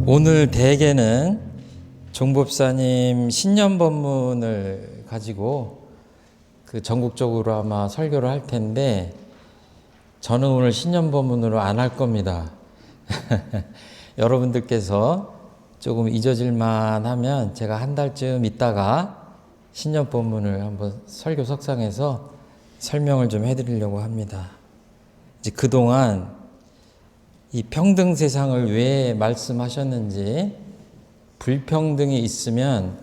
오늘 대개는 종법사님 신년법문을 가지고 전국적으로 아마 설교를 할 텐데, 저는 오늘 신년법문으로 안 할 겁니다. 여러분들께서 조금 잊어질만 하면 제가 한 달쯤 있다가 신년법문을 한번 설교 석상에서 설명을 좀 해드리려고 합니다. 이제 그동안 이 평등 세상을 왜 말씀하셨는지, 불평등이 있으면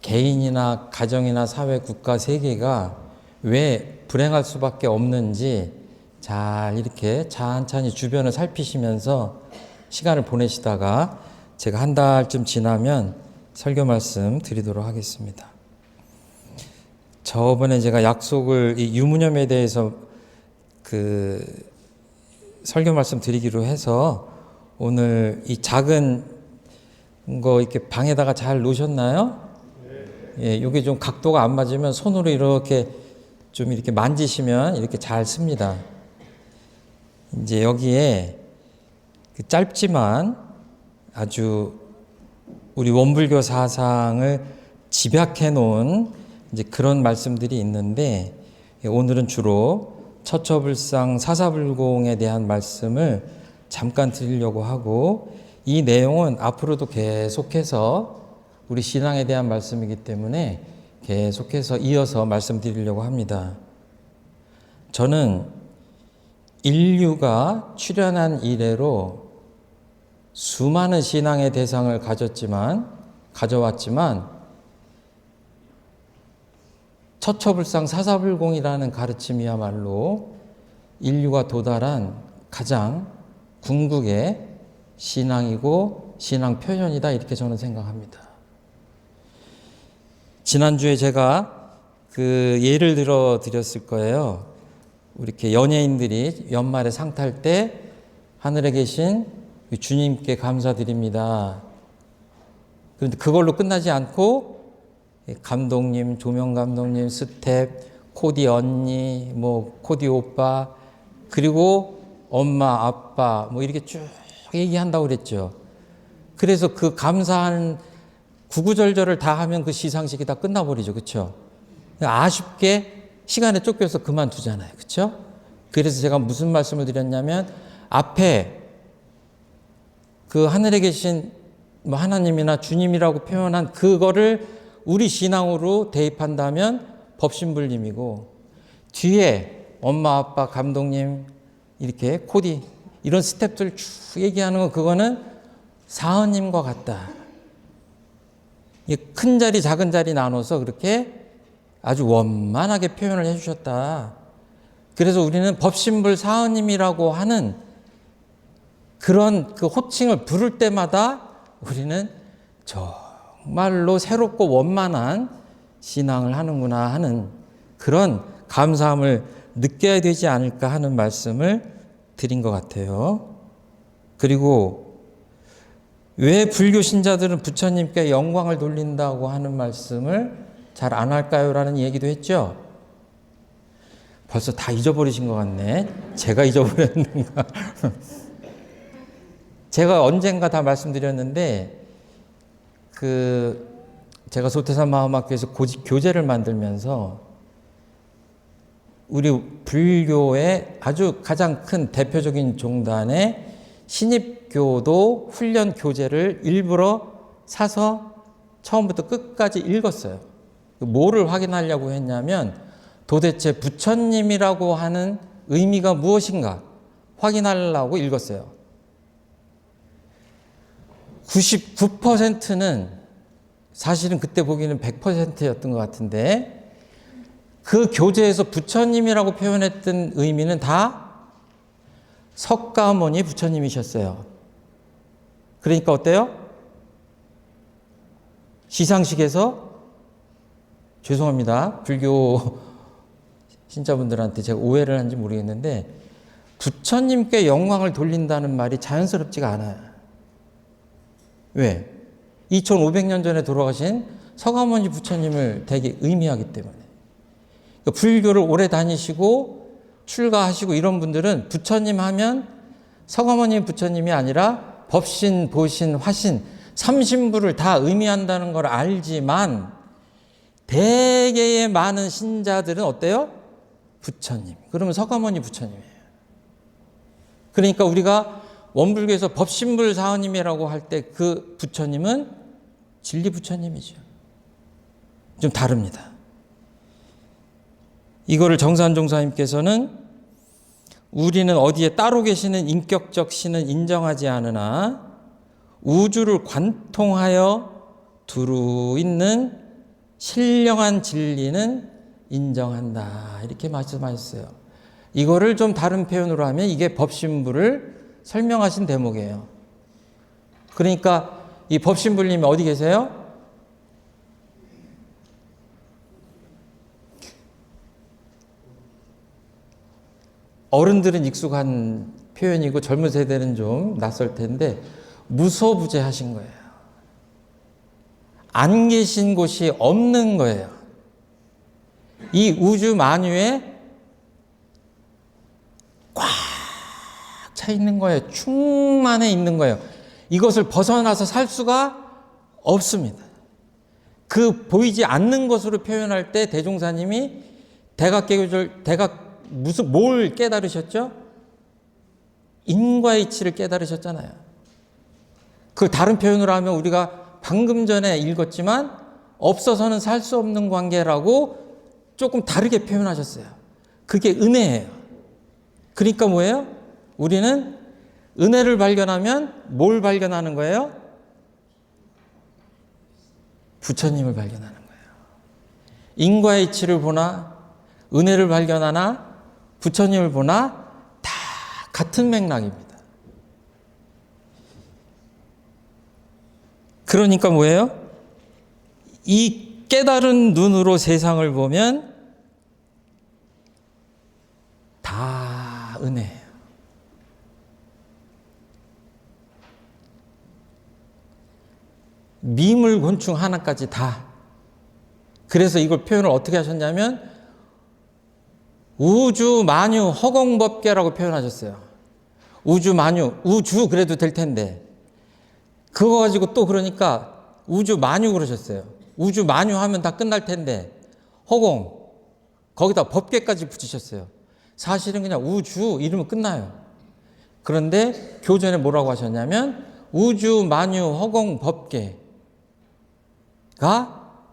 개인이나 가정이나 사회, 국가, 세계가 왜 불행할 수밖에 없는지 잘 이렇게 찬찬히 주변을 살피시면서 시간을 보내시다가 제가 한 달쯤 지나면 설교 말씀 드리도록 하겠습니다. 저번에 제가 약속을 이 유무념에 대해서 설교 말씀 드리기로 해서 오늘 이 작은 거 이렇게 방에다가 잘 놓으셨나요? 예, 요게 좀 각도가 안 맞으면 손으로 이렇게 좀 이렇게 만지시면 이렇게 잘 씁니다. 이제 여기에 짧지만 아주 우리 원불교 사상을 집약해 놓은 이제 그런 말씀들이 있는데, 오늘은 주로 처처불상 사사불공에 대한 말씀을 잠깐 드리려고 하고, 이 내용은 앞으로도 계속해서 우리 신앙에 대한 말씀이기 때문에 계속해서 이어서 말씀드리려고 합니다. 저는 인류가 출현한 이래로 수많은 신앙의 대상을 가져왔지만 처처불상 사사불공이라는 가르침이야말로 인류가 도달한 가장 궁극의 신앙이고 신앙 표현이다, 이렇게 저는 생각합니다. 지난주에 제가 예를 들어 드렸을 거예요. 이렇게 연예인들이 연말에 상 탈 때 하늘에 계신 주님께 감사드립니다. 그런데 그걸로 끝나지 않고 감독님, 조명 감독님, 스텝, 코디 언니, 코디 오빠, 그리고 엄마, 아빠, 이렇게 쭉 얘기한다고 그랬죠. 그래서 그 감사한 구구절절을 다 하면 그 시상식이 다 끝나버리죠. 그렇죠? 아쉽게 시간에 쫓겨서 그만두잖아요. 그렇죠? 그래서 제가 무슨 말씀을 드렸냐면, 앞에 그 하늘에 계신 하나님이나 주님이라고 표현한 그거를 우리 신앙으로 대입한다면 법신불림이고, 뒤에 엄마, 아빠, 감독님, 이렇게 코디, 이런 스텝들 쭉 얘기하는 거, 그거는 사언님과 같다. 큰 자리, 작은 자리 나눠서 그렇게 아주 원만하게 표현을 해주셨다. 그래서 우리는 법신불 사언님이라고 하는 그런 그 호칭을 부를 때마다 우리는 정말로 새롭고 원만한 신앙을 하는구나 하는 그런 감사함을 느껴야 되지 않을까 하는 말씀을 드린 것 같아요. 그리고 왜 불교 신자들은 부처님께 영광을 돌린다고 하는 말씀을 잘 안 할까요? 라는 얘기도 했죠. 벌써 다 잊어버리신 것 같네. 제가 잊어버렸는가. 제가 언젠가 다 말씀드렸는데, 제가 소태산 마음학교에서 교재를 만들면서 우리 불교의 아주 가장 큰 대표적인 종단의 신입교도 훈련 교재를 일부러 사서 처음부터 끝까지 읽었어요. 뭐를 확인하려고 했냐면, 도대체 부처님이라고 하는 의미가 무엇인가 확인하려고 읽었어요. 99%는 사실은 그때 보기에는 100%였던 것 같은데, 그 교재에서 부처님이라고 표현했던 의미는 다 석가모니 부처님이셨어요. 그러니까 어때요? 시상식에서, 죄송합니다, 불교 신자분들한테 제가 오해를 한지 모르겠는데, 부처님께 영광을 돌린다는 말이 자연스럽지가 않아요. 왜? 2500년 전에 돌아가신 서가모니 부처님을 되게 의미하기 때문에. 불교를 오래 다니시고 출가하시고 이런 분들은 부처님 하면 서가모니 부처님이 아니라 법신, 보신, 화신, 삼신부를 다 의미한다는 걸 알지만 대개의 많은 신자들은 어때요? 부처님. 그러면 서가모니 부처님이에요. 그러니까 우리가 원불교에서 법신불 사원님이라고 할 때 그 부처님은 진리 부처님이죠. 좀 다릅니다. 이거를 정산종사님께서는 우리는 어디에 따로 계시는 인격적 신은 인정하지 않으나 우주를 관통하여 두루 있는 신령한 진리는 인정한다. 이렇게 말씀하셨어요. 이거를 좀 다른 표현으로 하면 이게 법신불을 설명하신 대목이에요. 그러니까 이 법신불님이 어디 계세요? 어른들은 익숙한 표현이고 젊은 세대는 좀 낯설 텐데 무소부재하신 거예요. 안 계신 곳이 없는 거예요. 이 우주 만유에 꽉 차 있는 거예요. 충만해 있는 거예요. 이것을 벗어나서 살 수가 없습니다. 그 보이지 않는 것으로 표현할 때 대종사님이 뭘 깨달으셨죠? 인과의 이치를 깨달으셨잖아요. 그 다른 표현으로 하면 우리가 방금 전에 읽었지만 없어서는 살 수 없는 관계라고 조금 다르게 표현하셨어요. 그게 은혜예요. 그러니까 뭐예요? 우리는 은혜를 발견하면 뭘 발견하는 거예요? 부처님을 발견하는 거예요. 인과의 이치를 보나 은혜를 발견하나 부처님을 보나 다 같은 맥락입니다. 그러니까 뭐예요? 이 깨달은 눈으로 세상을 보면 다 은혜예요. 미물곤충 하나까지 다. 그래서 이걸 표현을 어떻게 하셨냐면 우주 만유 허공법계라고 표현하셨어요. 우주 만유, 우주 그래도 될 텐데 그거 가지고 또 그러니까 우주 만유 그러셨어요. 우주 만유 하면 다 끝날 텐데 허공 거기다 법계까지 붙이셨어요. 사실은 그냥 우주 이러면 끝나요. 그런데 교전에 뭐라고 하셨냐면 우주 만유 허공 법계가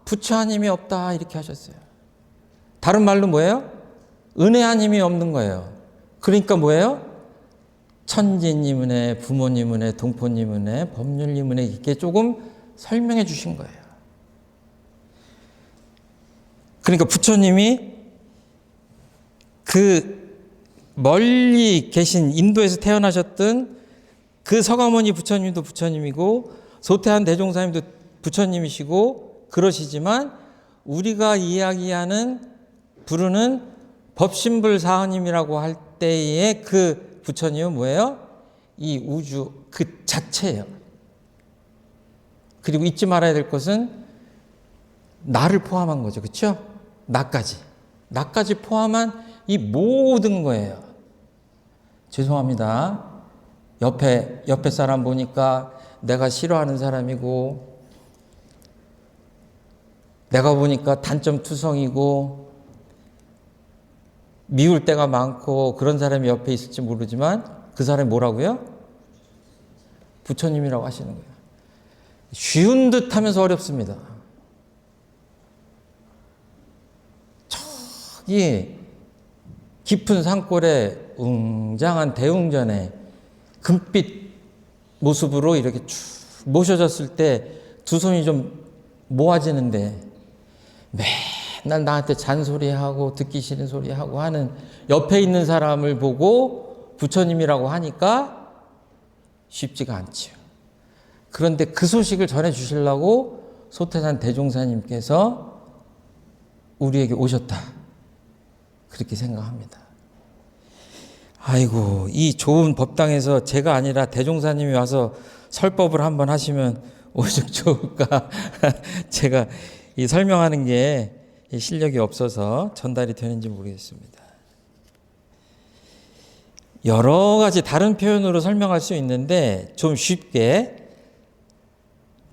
부처 아님이 없다 이렇게 하셨어요. 다른 말로 뭐예요? 은혜 아님이 없는 거예요. 그러니까 뭐예요? 천지님 은혜, 부모님 은혜, 동포님 은혜, 법률님 은혜 이렇게 조금 설명해 주신 거예요. 그러니까 부처님이 그 멀리 계신 인도에서 태어나셨던 그 서가모니 부처님도 부처님이고 소태한 대종사님도 부처님이시고 그러시지만 우리가 이야기하는 부르는 법신불 사하님이라고 할 때의 그 부처님은 뭐예요? 이 우주 그 자체예요. 그리고 잊지 말아야 될 것은 나를 포함한 거죠. 그렇죠? 나까지 포함한 이 모든 거예요. 죄송합니다. 옆에 사람 보니까 내가 싫어하는 사람이고 내가 보니까 단점투성이고 미울 때가 많고 그런 사람이 옆에 있을지 모르지만 그 사람이 뭐라고요? 부처님이라고 하시는 거예요. 쉬운 듯 하면서 어렵습니다. 저기 깊은 산골에 웅장한 대웅전에 금빛 모습으로 이렇게 쭉 모셔졌을 때 두 손이 좀 모아지는데 맨날 나한테 잔소리하고 듣기 싫은 소리하고 하는 옆에 있는 사람을 보고 부처님이라고 하니까 쉽지가 않죠. 그런데 그 소식을 전해주시려고 소태산 대종사님께서 우리에게 오셨다. 그렇게 생각합니다. 아이고, 이 좋은 법당에서 제가 아니라 대종사님이 와서 설법을 한번 하시면 오죽 좋을까. 제가 이 설명하는 게 실력이 없어서 전달이 되는지 모르겠습니다. 여러 가지 다른 표현으로 설명할 수 있는데 좀 쉽게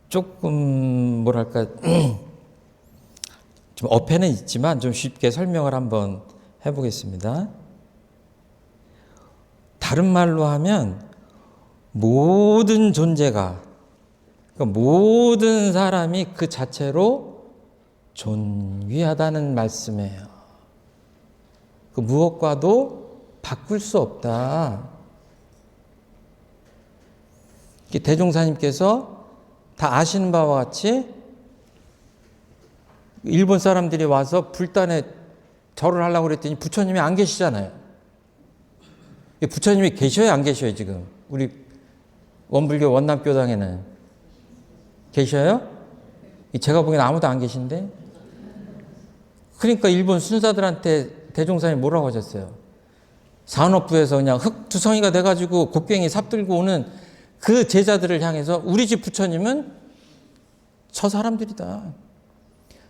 조금 뭐랄까 좀 어폐는 있지만 좀 쉽게 설명을 한번 해보겠습니다. 다른 말로 하면 모든 존재가, 그러니까 모든 사람이 그 자체로 존귀하다는 말씀이에요. 그 무엇과도 바꿀 수 없다. 대종사님께서 다 아시는 바와 같이 일본 사람들이 와서 불단에 절을 하려고 그랬더니 부처님이 안 계시잖아요. 부처님이 계셔요, 안 계셔요, 지금? 우리 원불교 원남교당에는. 계셔요? 제가 보기엔 아무도 안 계신데? 그러니까 일본 순사들한테 대종사님이 뭐라고 하셨어요? 산업부에서 그냥 흙투성이가 돼가지고 곡괭이 삽들고 오는 그 제자들을 향해서 우리 집 부처님은 저 사람들이다.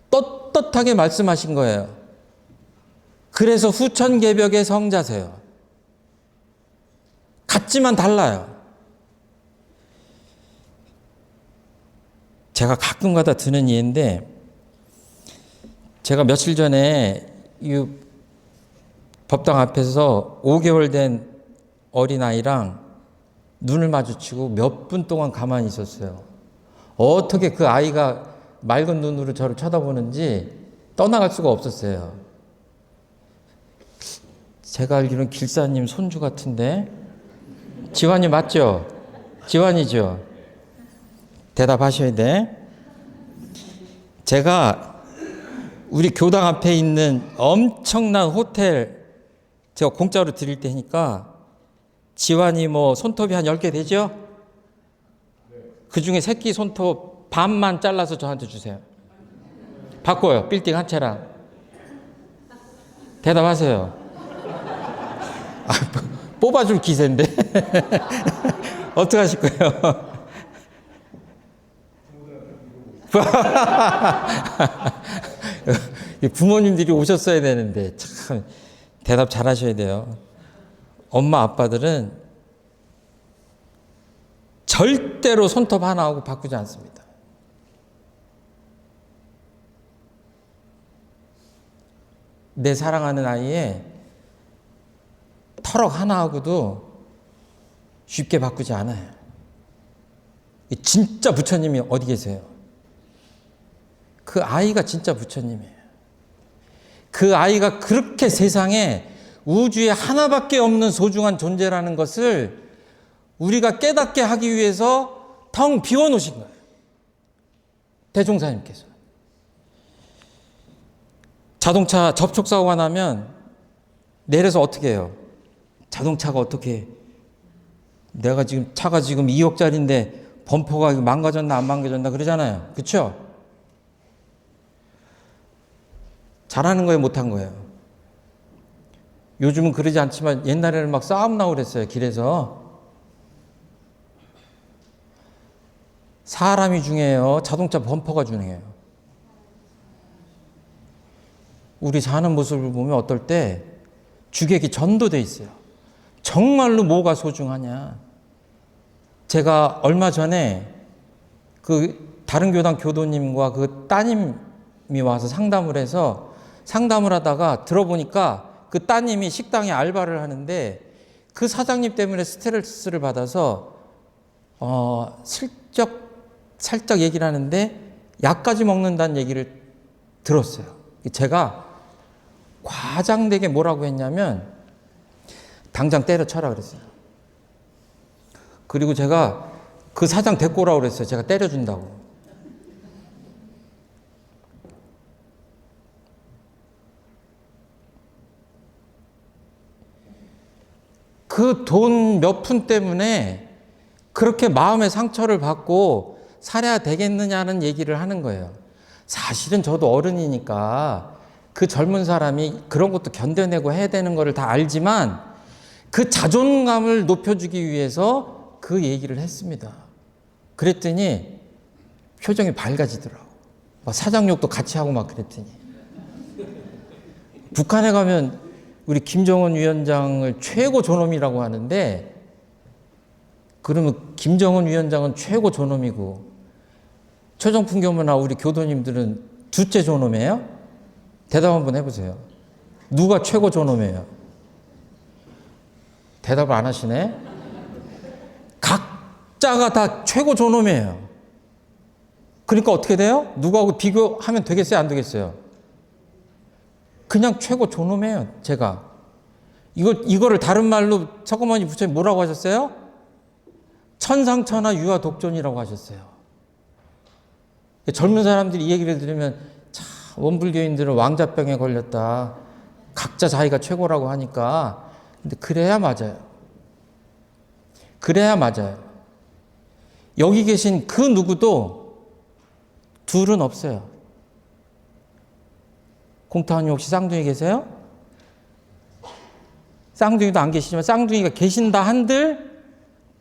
떳떳하게 말씀하신 거예요. 그래서 후천개벽의 성자세요. 같지만 달라요. 제가 가끔가다 드는 예인데, 제가 며칠 전에 이 법당 앞에서 5개월 된 어린아이랑 눈을 마주치고 몇 분 동안 가만히 있었어요. 어떻게 그 아이가 맑은 눈으로 저를 쳐다보는지 떠나갈 수가 없었어요. 제가 알기로는 길사님 손주 같은데, 지환이 맞죠? 지환이죠? 대답하셔야 돼. 제가 우리 교당 앞에 있는 엄청난 호텔 제가 공짜로 드릴 테니까 지환이 뭐 손톱이 한 10개 되죠? 그 중에 새끼 손톱 반만 잘라서 저한테 주세요. 바꿔요. 빌딩 한 채랑. 대답하세요. 뽑아줄 기세인데. 어떻게 하실 거예요? 부모님들이 오셨어야 되는데 참 대답 잘 하셔야 돼요. 엄마 아빠들은 절대로 손톱 하나하고 바꾸지 않습니다. 내 사랑하는 아이의 털럭 하나하고도 쉽게 바꾸지 않아요. 진짜 부처님이 어디 계세요? 그 아이가 진짜 부처님이에요. 그 아이가 그렇게 세상에 우주에 하나밖에 없는 소중한 존재라는 것을 우리가 깨닫게 하기 위해서 텅 비워놓으신 거예요. 대종사님께서. 자동차 접촉사고가 나면 내려서 어떻게 해요? 자동차가 어떻게, 내가 지금 차가 지금 2억짜리인데 범퍼가 망가졌나 안 망가졌나 그러잖아요. 그렇죠? 잘하는 거예요, 못한 거예요? 요즘은 그러지 않지만 옛날에는 막 싸움 나고 그랬어요, 길에서. 사람이 중요해요, 자동차 범퍼가 중요해요. 우리 사는 모습을 보면 어떨 때 주객이 전도돼 있어요. 정말로 뭐가 소중하냐. 제가 얼마 전에 그 다른 교당 교도님과 그 따님이 와서 상담을 해서 상담을 하다가 들어보니까 그 따님이 식당에 알바를 하는데 그 사장님 때문에 스트레스를 받아서 살짝 얘기를 하는데 약까지 먹는다는 얘기를 들었어요. 제가 과장되게 뭐라고 했냐면 당장 때려쳐라 그랬어요. 그리고 제가 그 사장 데리고 오라고 그랬어요. 제가 때려준다고. 그 돈 몇 푼 때문에 그렇게 마음의 상처를 받고 살아야 되겠느냐는 얘기를 하는 거예요. 사실은 저도 어른이니까 그 젊은 사람이 그런 것도 견뎌내고 해야 되는 거를 다 알지만 그 자존감을 높여주기 위해서 그 얘기를 했습니다. 그랬더니 표정이 밝아지더라고. 막 사장 욕도 같이 하고 막 그랬더니. 북한에 가면 우리 김정은 위원장을 최고 존엄이라고 하는데, 그러면 김정은 위원장은 최고 존엄이고 최정품 교무나 우리 교도님들은 둘째 존엄이에요? 대답 한번 해보세요. 누가 최고 존엄이에요? 대답을 안 하시네? 각자가 다 최고 존엄이에요. 그러니까 어떻게 돼요? 누구하고 비교하면 되겠어요? 안 되겠어요? 그냥 최고 존엄이에요, 제가. 이거를 다른 말로 석가모니 부처님 뭐라고 하셨어요? 천상천하 유아 독존이라고 하셨어요. 젊은 사람들이 이 얘기를 들으면 참 원불교인들은 왕자병에 걸렸다. 각자 자기가 최고라고 하니까. 근데 그래야 맞아요. 그래야 맞아요. 여기 계신 그 누구도 둘은 없어요. 공타원님 혹시 쌍둥이 계세요? 쌍둥이도 안 계시지만 쌍둥이가 계신다 한들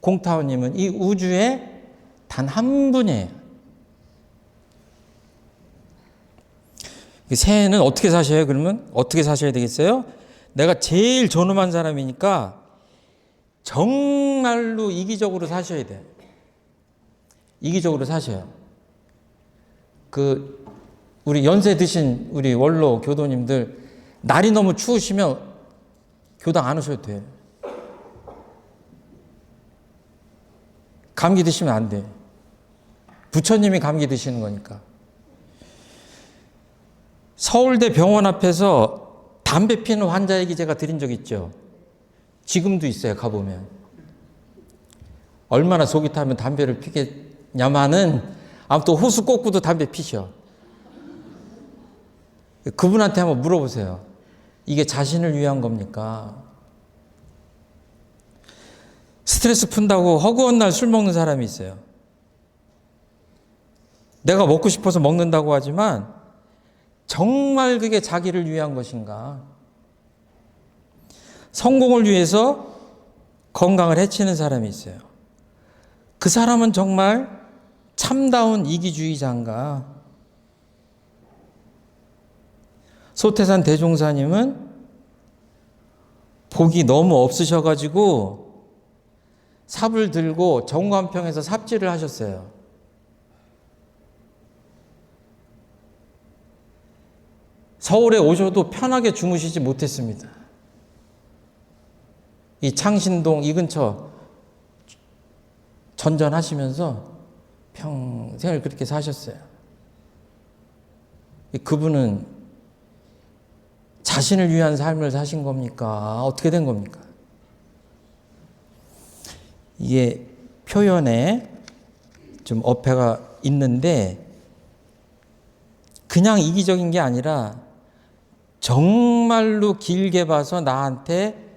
공타원님은 이 우주에 단 한 분이에요. 새해는 어떻게 사셔요? 그러면 어떻게 사셔야 되겠어요? 내가 제일 존엄한 사람이니까 정말로 이기적으로 사셔야 돼요. 이기적으로 사셔요. 우리 연세 드신 우리 원로 교도님들 날이 너무 추우시면 교당 안 오셔도 돼요. 감기 드시면 안 돼. 부처님이 감기 드시는 거니까. 서울대 병원 앞에서 담배 피는 환자 얘기 제가 드린 적 있죠. 지금도 있어요, 가보면. 얼마나 속이 타면 담배를 피겠냐마는 아무튼 호수 꽂고도 담배 피셔. 그분한테 한번 물어보세요. 이게 자신을 위한 겁니까? 스트레스 푼다고 허구한 날 술 먹는 사람이 있어요. 내가 먹고 싶어서 먹는다고 하지만 정말 그게 자기를 위한 것인가? 성공을 위해서 건강을 해치는 사람이 있어요. 그 사람은 정말 참다운 이기주의자인가? 소태산 대종사님은 복이 너무 없으셔가지고 삽을 들고 정관평에서 삽질을 하셨어요. 서울에 오셔도 편하게 주무시지 못했습니다. 이 창신동 이 근처 전전하시면서 평생을 그렇게 사셨어요. 그분은 자신을 위한 삶을 사신 겁니까? 어떻게 된 겁니까? 이게 표현에 좀 어폐가 있는데 그냥 이기적인 게 아니라 정말로 길게 봐서 나한테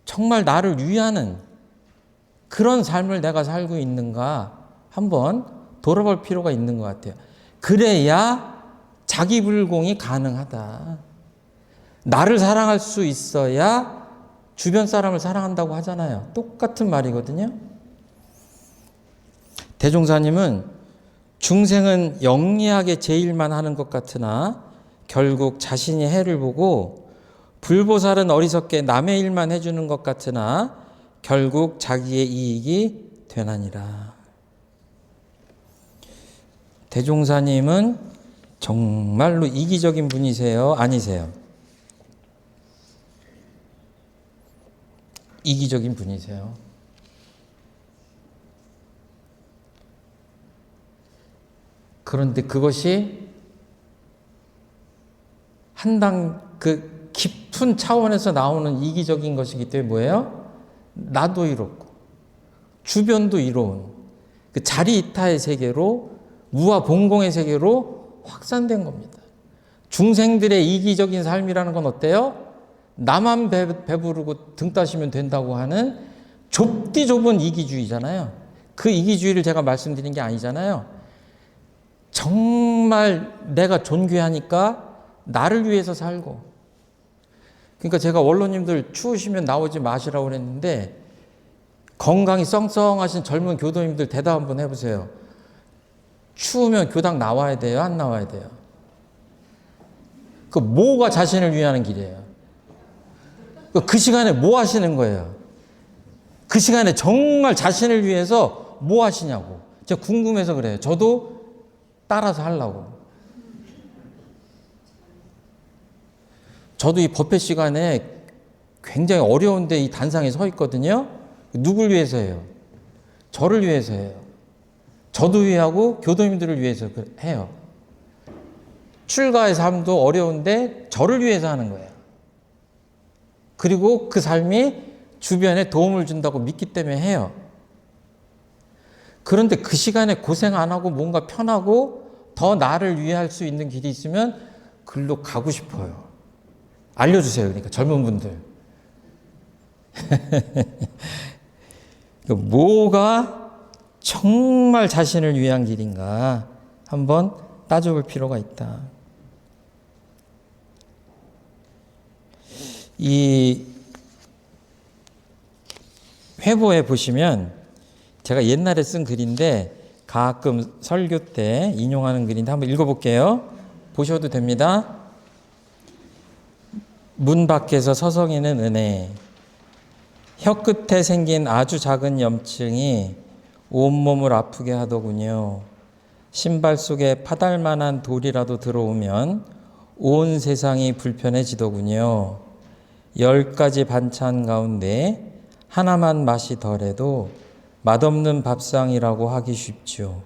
정말 나를 위하는 그런 삶을 내가 살고 있는가 한번 돌아볼 필요가 있는 것 같아요. 그래야 자기불공이 가능하다. 나를 사랑할 수 있어야 주변 사람을 사랑한다고 하잖아요. 똑같은 말이거든요. 대종사님은 중생은 영리하게 제 일만 하는 것 같으나 결국 자신이 해를 보고 불보살은 어리석게 남의 일만 해주는 것 같으나 결국 자기의 이익이 되나니라. 대종사님은 정말로 이기적인 분이세요? 아니세요? 이기적인 분이세요. 그런데 그것이 그 깊은 차원에서 나오는 이기적인 것이기 때문에 뭐예요? 나도 이롭고 주변도 이로운 그 자리이타의 세계로 무아 봉공의 세계로 확산된 겁니다. 중생들의 이기적인 삶이라는 건 어때요? 나만 배부르고 등 따시면 된다고 하는 좁디 좁은 이기주의잖아요. 그 이기주의를 제가 말씀드린 게 아니잖아요. 정말 내가 존귀하니까 나를 위해서 살고. 그러니까 제가 원로님들 추우시면 나오지 마시라고 그랬는데 건강이 썽썽하신 젊은 교도님들 대답 한번 해보세요. 추우면 교당 나와야 돼요? 안 나와야 돼요? 그 뭐가 자신을 위하는 길이에요. 그 시간에 뭐 하시는 거예요? 그 시간에 정말 자신을 위해서 뭐 하시냐고. 제가 궁금해서 그래요. 저도 따라서 하려고. 저도 이 법회 시간에 굉장히 어려운데 이 단상에 서 있거든요. 누굴 위해서예요? 저를 위해서예요. 저도 위하고 교도님들을 위해서 해요. 출가의 삶도 어려운데 저를 위해서 하는 거예요. 그리고 그 삶이 주변에 도움을 준다고 믿기 때문에 해요. 그런데 그 시간에 고생 안 하고 뭔가 편하고 더 나를 위할 수 있는 길이 있으면 글로 가고 싶어요. 알려주세요. 그러니까 젊은 분들. 뭐가 정말 자신을 위한 길인가 한번 따져볼 필요가 있다. 이 회보에 보시면 제가 옛날에 쓴 글인데 가끔 설교 때 인용하는 글인데 한번 읽어볼게요. 보셔도 됩니다. 문 밖에서 서성이는 은혜. 혀끝에 생긴 아주 작은 염증이 온몸을 아프게 하더군요. 신발 속에 파달만한 돌이라도 들어오면 온 세상이 불편해지더군요. 10가지 반찬 가운데 하나만 맛이 덜해도 맛없는 밥상이라고 하기 쉽죠.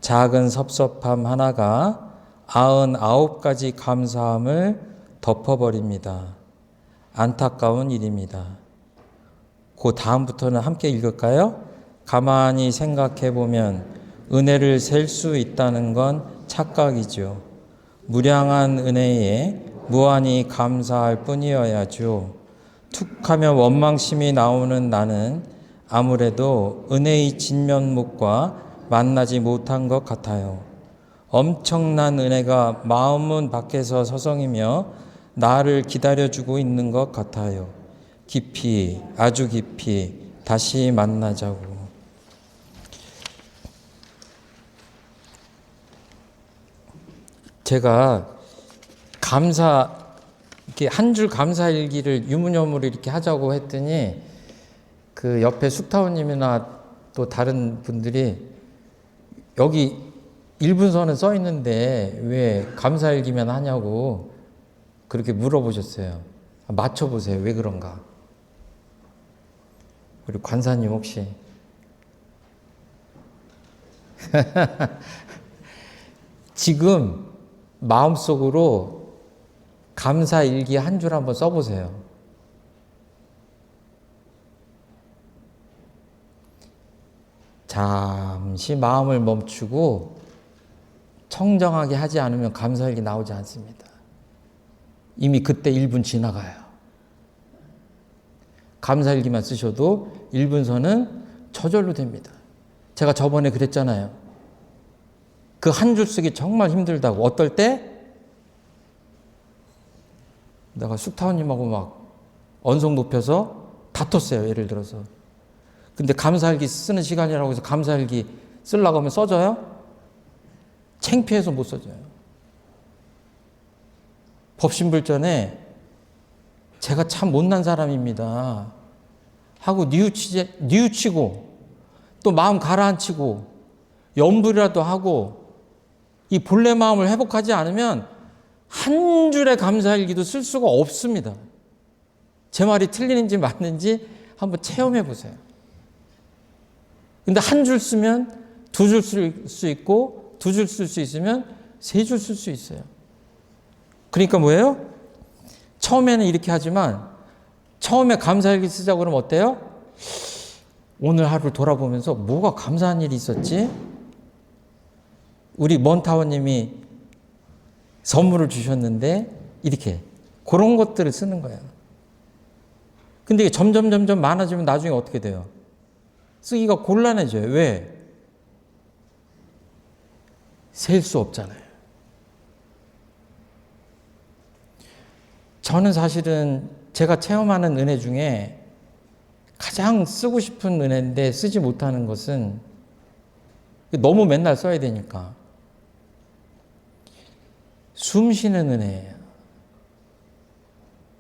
작은 섭섭함 하나가 99가지 감사함을 덮어버립니다. 안타까운 일입니다. 그 다음부터는 함께 읽을까요? 가만히 생각해보면 은혜를 셀 수 있다는 건 착각이죠. 무량한 은혜에 무한히 감사할 뿐이어야죠. 툭하면 원망심이 나오는 나는 아무래도 은혜의 진면목과 만나지 못한 것 같아요. 엄청난 은혜가 마음문 밖에서 서성이며 나를 기다려주고 있는 것 같아요. 깊이, 아주 깊이 다시 만나자고. 제가 이렇게 한 줄 감사일기를 유무념으로 이렇게 하자고 했더니 그 옆에 숙타원님이나 또 다른 분들이 여기 1분선은 써 있는데 왜 감사일기만 하냐고 그렇게 물어보셨어요. 맞춰보세요. 왜 그런가? 우리 관사님 혹시 지금 마음속으로 감사일기 한 줄 한번 써보세요. 잠시 마음을 멈추고 청정하게 하지 않으면 감사일기 나오지 않습니다. 이미 그때 1분 지나가요. 감사일기만 쓰셔도 1분선은 저절로 됩니다. 제가 저번에 그랬잖아요. 그 한 줄 쓰기 정말 힘들다고. 어떨 때? 내가 숙타원님하고 막 언성 높여서 다퉜어요. 예를 들어서. 근데 감사일기 쓰는 시간이라고 해서 감사일기 쓰려고 하면 써져요? 창피해서 못 써져요. 법신불전에 제가 참 못난 사람입니다 하고 뉘우치고 또 마음 가라앉히고 염불이라도 하고 이 본래 마음을 회복하지 않으면 한 줄의 감사일기도 쓸 수가 없습니다. 제 말이 틀리는지 맞는지 한번 체험해 보세요. 근데 한 줄 쓰면 2줄 쓸 수 있고 2줄 쓸 수 있으면 3줄 쓸 수 있어요. 그러니까 뭐예요? 처음에는 이렇게 하지만 처음에 감사일기 쓰자고 그러면 어때요? 오늘 하루를 돌아보면서 뭐가 감사한 일이 있었지? 우리 먼타워님이 선물을 주셨는데 이렇게 그런 것들을 쓰는 거예요. 근데 이게 점점 많아지면 나중에 어떻게 돼요? 쓰기가 곤란해져요. 왜? 셀 수 없잖아요. 저는 사실은 제가 체험하는 은혜 중에 가장 쓰고 싶은 은혜인데 쓰지 못하는 것은 너무 맨날 써야 되니까 숨 쉬는 은혜예요.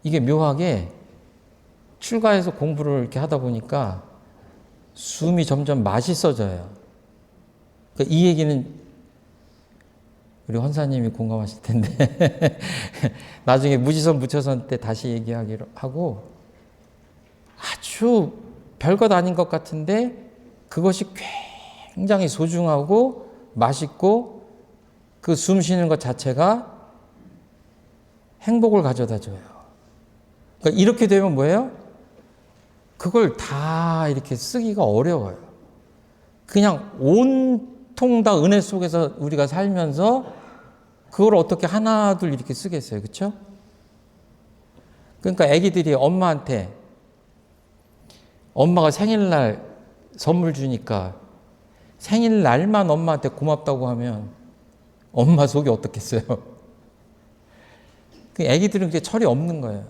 이게 묘하게 출가해서 공부를 이렇게 하다 보니까 숨이 점점 맛있어져요. 그러니까 이 얘기는 우리 헌사님이 공감하실 텐데 나중에 무지선 무처선 때 다시 얘기하기로 하고, 아주 별것 아닌 것 같은데 그것이 굉장히 소중하고 맛있고 그 숨 쉬는 것 자체가 행복을 가져다 줘요. 그러니까 이렇게 되면 뭐예요? 그걸 다 이렇게 쓰기가 어려워요. 그냥 온통 다 은혜 속에서 우리가 살면서 그걸 어떻게 하나 둘 이렇게 쓰겠어요. 그렇죠? 그러니까 아기들이 엄마한테, 엄마가 생일날 선물 주니까 생일날만 엄마한테 고맙다고 하면 엄마 속이 어떻겠어요? 그 아기들은 그게 철이 없는 거예요.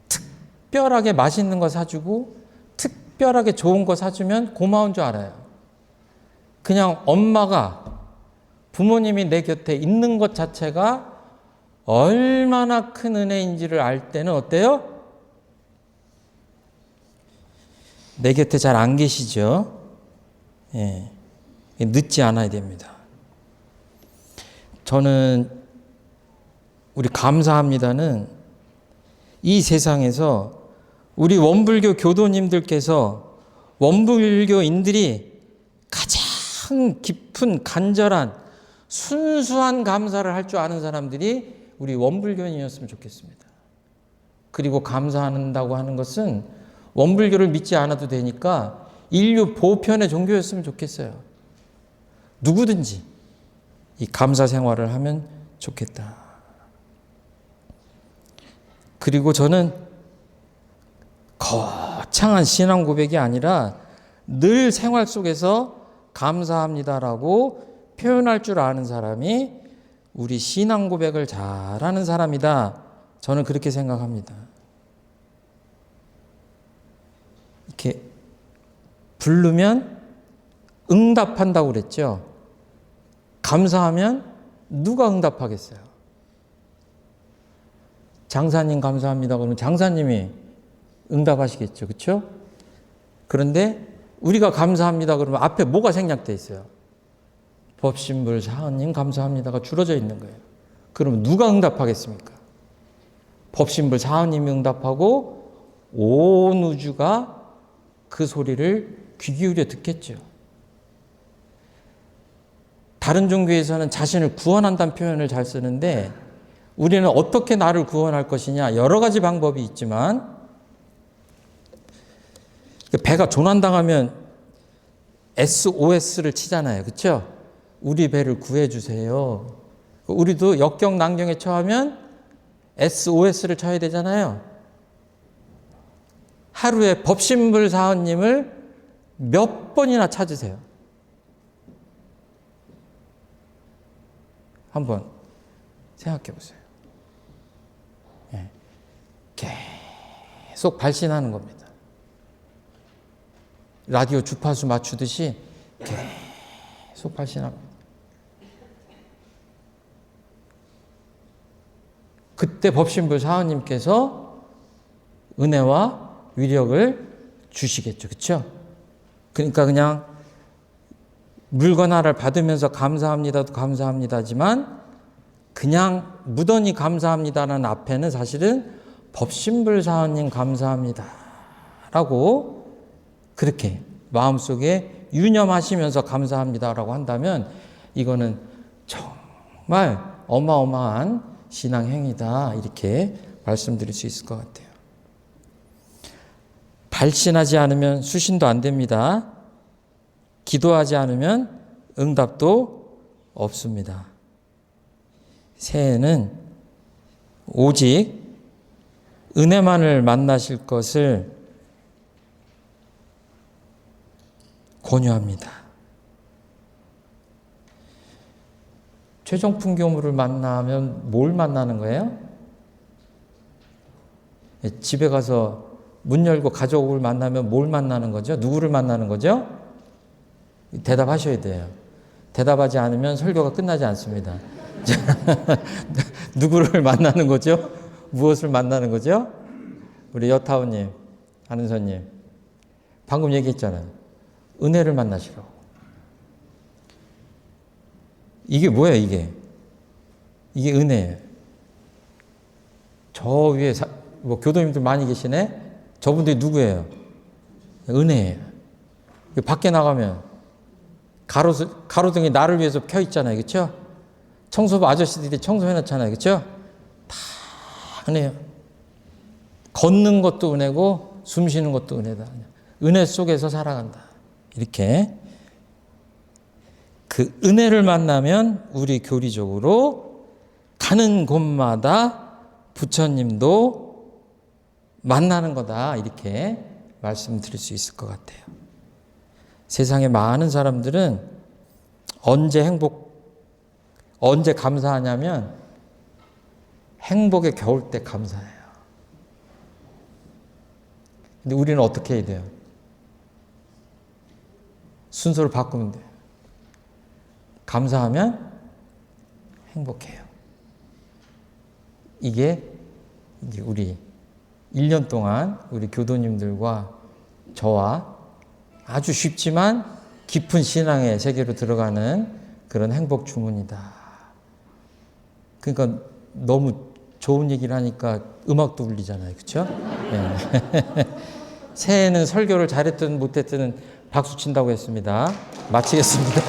특별하게 맛있는 거 사주고 특별하게 좋은 거 사주면 고마운 줄 알아요. 그냥 엄마가, 부모님이 내 곁에 있는 것 자체가 얼마나 큰 은혜인지를 알 때는 어때요? 내 곁에 잘 안 계시죠? 예. 늦지 않아야 됩니다. 저는 우리 감사합니다는 이 세상에서 우리 원불교 교도님들께서, 원불교인들이 가장 깊은 간절한 순수한 감사를 할 줄 아는 사람들이 우리 원불교인이었으면 좋겠습니다. 그리고 감사한다고 하는 것은 원불교를 믿지 않아도 되니까 인류 보편의 종교였으면 좋겠어요. 누구든지 이 감사 생활을 하면 좋겠다. 그리고 저는 거창한 신앙 고백이 아니라 늘 생활 속에서 감사합니다라고 표현할 줄 아는 사람이 우리 신앙 고백을 잘하는 사람이다. 저는 그렇게 생각합니다. 이렇게 부르면 응답한다고 그랬죠. 감사하면 누가 응답하겠어요? 장사님 감사합니다 그러면 장사님이 응답하시겠죠. 그렇죠? 그런데 우리가 감사합니다 그러면 앞에 뭐가 생략되어 있어요? 법신불 사은님 감사합니다가 줄어져 있는 거예요. 그러면 누가 응답하겠습니까? 법신불 사은님이 응답하고 온 우주가 그 소리를 귀 기울여 듣겠죠. 다른 종교에서는 자신을 구원한다는 표현을 잘 쓰는데 우리는 어떻게 나를 구원할 것이냐, 여러 가지 방법이 있지만, 배가 조난당하면 SOS를 치잖아요. 그렇죠? 우리 배를 구해주세요. 우리도 역경난경에 처하면 SOS를 쳐야 되잖아요. 하루에 법신불 사원님을 몇 번이나 찾으세요. 한번 생각해 보세요. 예. 계속 발신하는 겁니다. 라디오 주파수 맞추듯이 계속 발신합니다. 그때 법신불 사원님께서 은혜와 위력을 주시겠죠. 그렇죠? 그러니까 그냥 물건 하나를 받으면서 감사합니다도 감사합니다지만 그냥 무던히 감사합니다라는 앞에는 사실은 법신불 사원님 감사합니다 라고 그렇게 마음속에 유념하시면서 감사합니다라고 한다면 이거는 정말 어마어마한 신앙행위다 이렇게 말씀드릴 수 있을 것 같아요. 발신하지 않으면 수신도 안 됩니다. 기도하지 않으면 응답도 없습니다. 새해에는 오직 은혜만을 만나실 것을 권유합니다. 최종품 교무를 만나면 뭘 만나는 거예요? 집에 가서 문 열고 가족을 만나면 뭘 만나는 거죠? 누구를 만나는 거죠? 대답하셔야 돼요. 대답하지 않으면 설교가 끝나지 않습니다. 누구를 만나는 거죠? 무엇을 만나는 거죠? 우리 여타오님, 안은서님, 방금 얘기했잖아요. 은혜를 만나시라고. 이게 뭐예요, 이게? 이게 은혜예요. 저 위에 교도님들 많이 계시네? 저분들이 누구예요? 은혜예요. 밖에 나가면 가로등이 나를 위해서 켜 있잖아요. 그렇죠? 청소부 아저씨들이 청소해 놨잖아요. 그렇죠? 다 은혜예요. 걷는 것도 은혜고 숨 쉬는 것도 은혜다. 은혜 속에서 살아간다. 이렇게 그 은혜를 만나면 우리 교리적으로 가는 곳마다 부처님도 만나는 거다. 이렇게 말씀드릴 수 있을 것 같아요. 세상에 많은 사람들은 언제 감사하냐면 행복에 겨울 때 감사해요. 근데 우리는 어떻게 해야 돼요? 순서를 바꾸면 돼요. 감사하면 행복해요. 이게 이제 우리 1년 동안 우리 교도님들과 저와 아주 쉽지만 깊은 신앙의 세계로 들어가는 그런 행복 주문이다. 그러니까 너무 좋은 얘기를 하니까 음악도 울리잖아요. 그렇죠? 네. 새해에는 설교를 잘했든 못했든 박수 친다고 했습니다. 마치겠습니다.